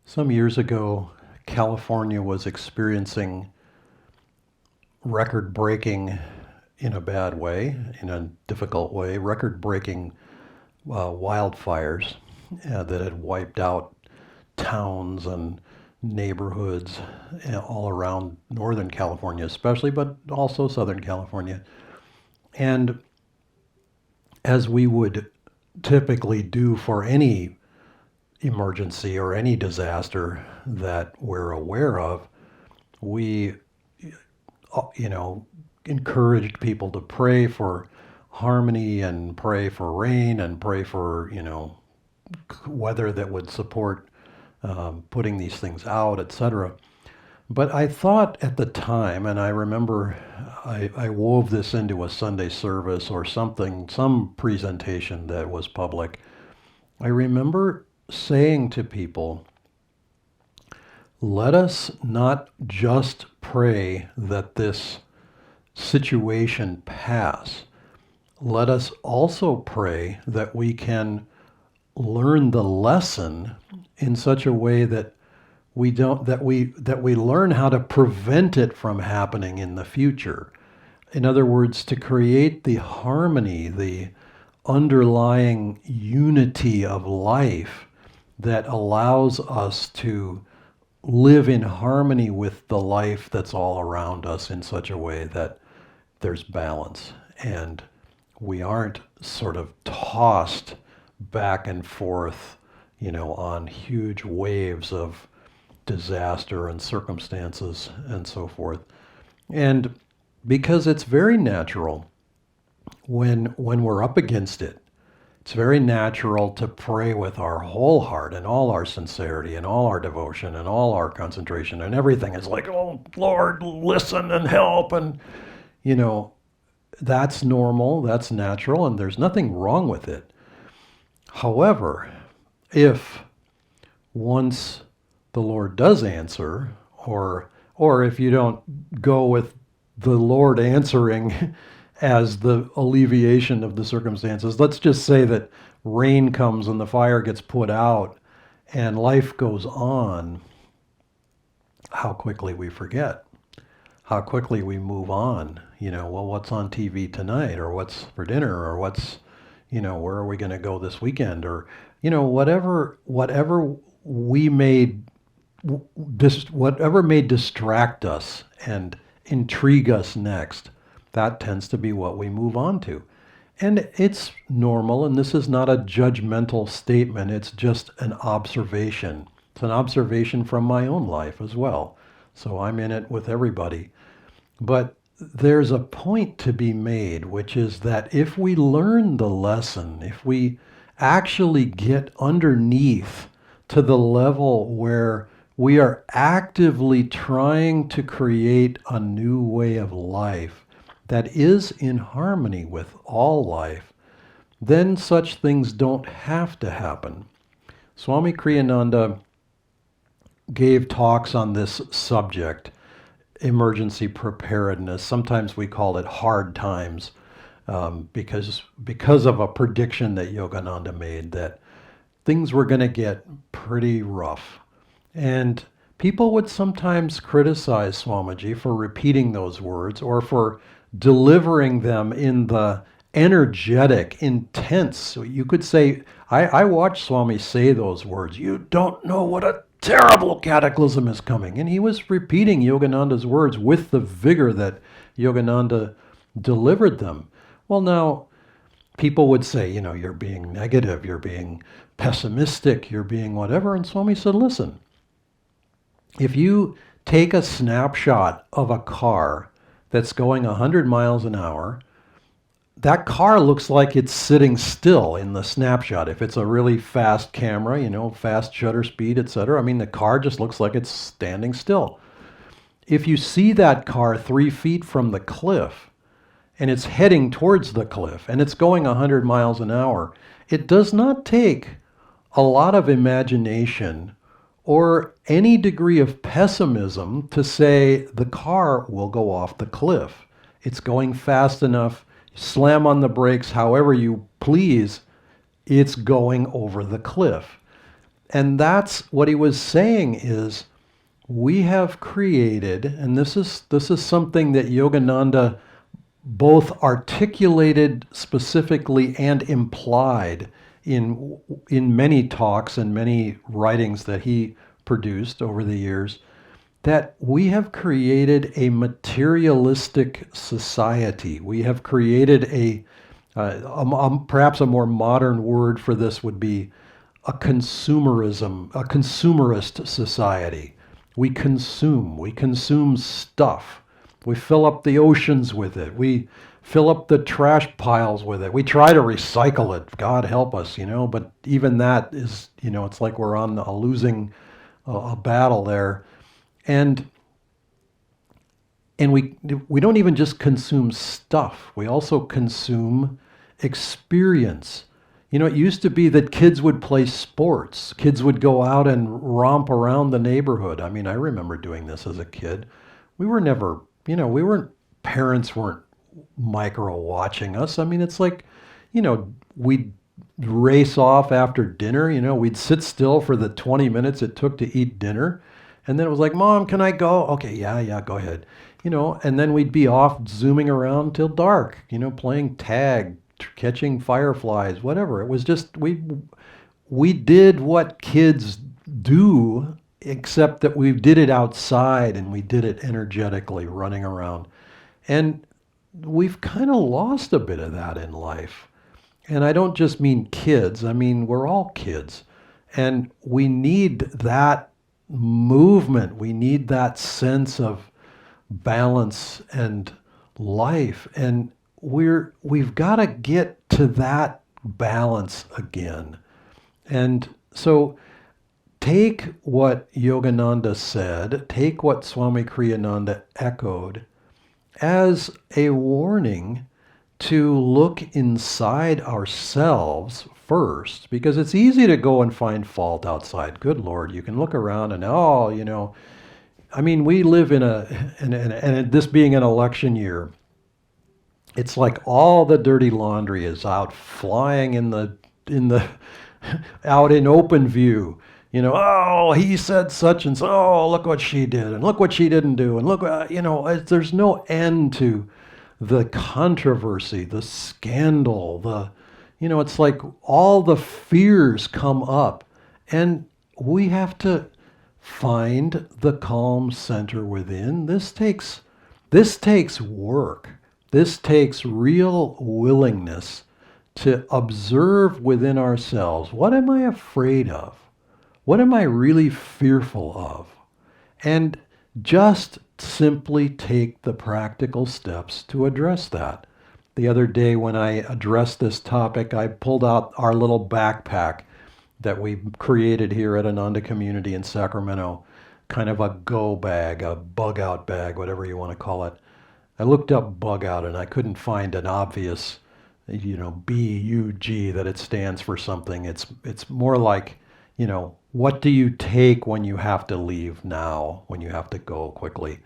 Some years ago, California was experiencing record breaking, in a bad way, in a difficult way, record breaking wildfires that had wiped out towns and neighborhoods all around Northern California, especially, but also Southern California. And as we would typically do for any emergency or any disaster that we're aware of, we, you know, encouraged people to pray for harmony and pray for rain and pray for, weather that would support putting these things out, etc. But I thought at the time, and I remember I wove this into a Sunday service or something, some presentation that was public. I remember saying to people, let us not just pray that this situation pass. Let us also pray that we can learn the lesson in such a way that we learn how to prevent it from happening in the future. In other words, to create the harmony, the underlying unity of life that allows us to live in harmony with the life that's all around us in such a way that there's balance and we aren't sort of tossed back and forth, on huge waves of disaster and circumstances and so forth. And because it's very natural when we're up against it, it's very natural to pray with our whole heart and all our sincerity and all our devotion and all our concentration, and everything is like, oh, Lord, listen and help. And, that's normal, that's natural, and there's nothing wrong with it. However, if once the Lord does answer, or if you don't go with the Lord answering as the alleviation of the circumstances, let's just say that rain comes and the fire gets put out and life goes on, how quickly we forget, how quickly we move on. Well, what's on TV tonight, or what's for dinner, or what's, where are we going to go this weekend, or, whatever we made, whatever may distract us and intrigue us next, that tends to be what we move on to. And it's normal, and this is not a judgmental statement, it's just an observation. It's an observation from my own life as well. So I'm in it with everybody. But there's a point to be made, which is that if we learn the lesson, if we actually get underneath to the level where we are actively trying to create a new way of life that is in harmony with all life, then such things don't have to happen. Swami Kriyananda gave talks on this subject, emergency preparedness. Sometimes we call it hard times, because of a prediction that Yogananda made that things were going to get pretty rough. And people would sometimes criticize Swamiji for repeating those words or for delivering them in the energetic, intense. So you could say, I watched Swami say those words, you don't know what a terrible cataclysm is coming. And he was repeating Yogananda's words with the vigor that Yogananda delivered them. Well, now, people would say, you're being negative, you're being pessimistic, you're being whatever. And Swami said, listen, if you take a snapshot of a car that's going 100 miles an hour, that car looks like it's sitting still in the snapshot. If it's a really fast camera, fast shutter speed, etc., the car just looks like it's standing still. If you see that car 3 feet from the cliff, and it's heading towards the cliff, and it's going 100 miles an hour, it does not take a lot of imagination or any degree of pessimism to say the car will go off the cliff. It's going fast enough. Slam on the brakes however you please, it's going over the cliff. And that's what he was saying is we have created, and this is something that Yogananda both articulated specifically and implied in many talks and many writings that he produced over the years, that we have created a materialistic society. We have created perhaps a more modern word for this would be a consumerist society. We consume stuff. We fill up the oceans with it. We fill up the trash piles with it. We try to recycle it. God help us, but even that is, it's like we're on a losing a battle there. And and we don't even just consume stuff. We also consume experience. It used to be that kids would play sports. Kids would go out and romp around the neighborhood. I mean, I remember doing this as a kid. We were never, we weren't, parents weren't micro watching us. I mean, it's like, we'd race off after dinner. We'd sit still for the 20 minutes it took to eat dinner. And then it was like, Mom, can I go? Okay, yeah, go ahead. And then we'd be off zooming around till dark, playing tag, catching fireflies, whatever. It was just, we did what kids do, except that we did it outside and we did it energetically, running around. And we've kind of lost a bit of that in life. And I don't just mean kids, I mean, we're all kids. And we need that movement. We need that sense of balance and life. And we've got to get to that balance again. And so take what Yogananda said, take what Swami Kriyananda echoed as a warning to look inside ourselves first, because it's easy to go and find fault outside. Good Lord, you can look around and, I mean, we live and this being an election year, it's like all the dirty laundry is out flying in the out in open view. Oh, he said such and so. Oh, look what she did, and look what she didn't do, and look, there's no end to the controversy, the scandal, it's like all the fears come up, and we have to find the calm center within. This takes work. This takes real willingness to observe within ourselves. What am I afraid of? What am I really fearful of? And just simply take the practical steps to address that. The other day when I addressed this topic, I pulled out our little backpack that we created here at Ananda Community in Sacramento, kind of a go bag, a bug out bag, whatever you want to call it. I looked up bug out and I couldn't find an obvious, BUG that it stands for something. It's more like, what do you take when you have to leave now, when you have to go quickly?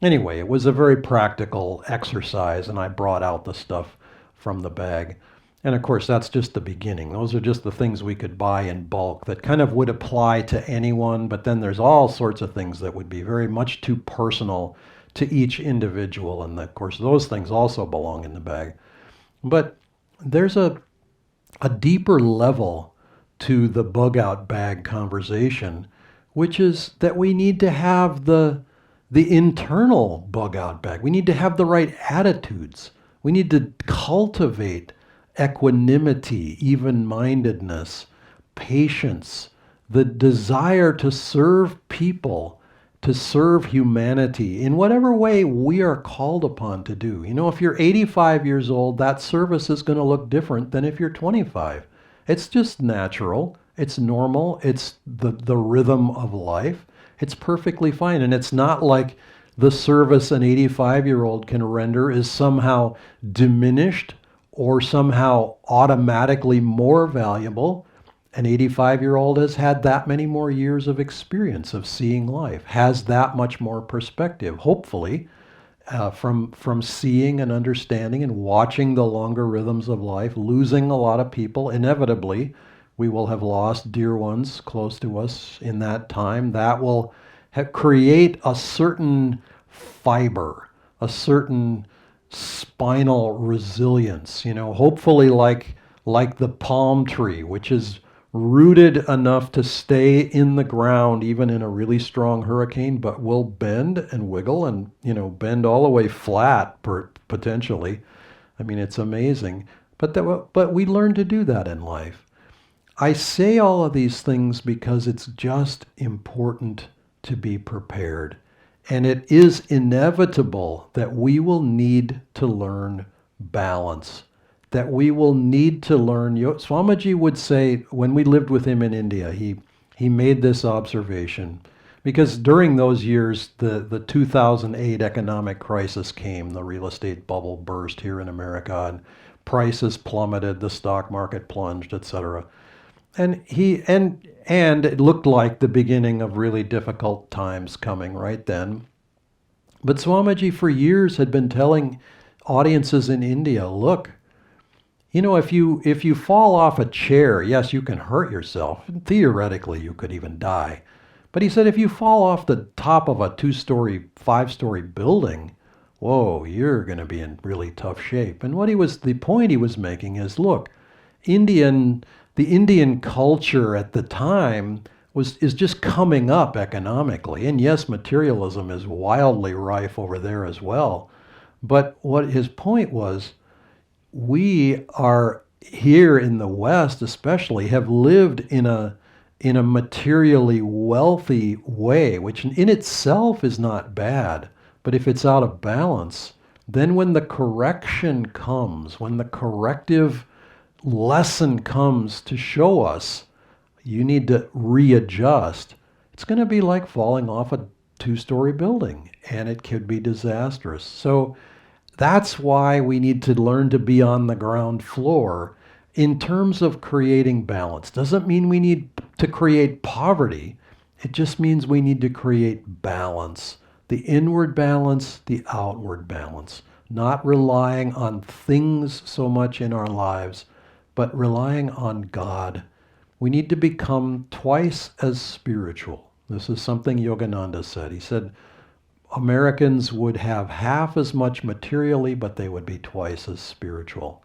Anyway, it was a very practical exercise, and I brought out the stuff from the bag. And of course, that's just the beginning. Those are just the things we could buy in bulk that kind of would apply to anyone, but then there's all sorts of things that would be very much too personal to each individual, and of course, those things also belong in the bag. But there's a deeper level to the bug out bag conversation, which is that we need to have the internal bug out bag. We need to have the right attitudes. We need to cultivate equanimity, even-mindedness, patience, the desire to serve people, to serve humanity in whatever way we are called upon to do. If you're 85 years old, that service is going to look different than if you're 25. It's just natural. It's normal. It's the rhythm of life. It's perfectly fine. And it's not like the service an 85-year-old can render is somehow diminished or somehow automatically more valuable. An 85-year-old has had that many more years of experience of seeing life, has that much more perspective, hopefully, from seeing and understanding and watching the longer rhythms of life, losing a lot of people inevitably We will have lost dear ones close to us in that time. That will create a certain fiber, a certain spinal resilience, hopefully like the palm tree, which is rooted enough to stay in the ground even in a really strong hurricane, but will bend and wiggle and, bend all the way flat potentially. I mean, it's amazing. But we learn to do that in life. I say all of these things because it's just important to be prepared. And it is inevitable that we will need to learn balance, that we will need to learn. Swamiji would say, when we lived with him in India, he made this observation. Because during those years, the 2008 economic crisis came, the real estate bubble burst here in America, and prices plummeted, the stock market plunged, etc. And it looked like the beginning of really difficult times coming right then. But Swamiji for years had been telling audiences in India, look, if you fall off a chair, yes, you can hurt yourself. Theoretically, you could even die. But he said if you fall off the top of a 2-story, 5-story building, whoa, you're going to be in really tough shape. And the point he was making is, look, the Indian culture at the time is just coming up economically. And yes, materialism is wildly rife over there as well. But what his point was, we are here in the West especially have lived in a materially wealthy way, which in itself is not bad. But if it's out of balance, then when the correction comes, when the corrective lesson comes to show us you need to readjust, it's going to be like falling off a 2-story building, and it could be disastrous. So that's why we need to learn to be on the ground floor in terms of creating balance. Doesn't mean we need to create poverty. It just means we need to create balance. The inward balance, the outward balance. Not relying on things so much in our lives, but relying on God. We need to become twice as spiritual. This is something Yogananda said. He said Americans would have half as much materially, but they would be twice as spiritual.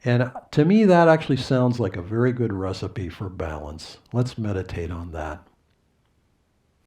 And to me, that actually sounds like a very good recipe for balance. Let's meditate on that.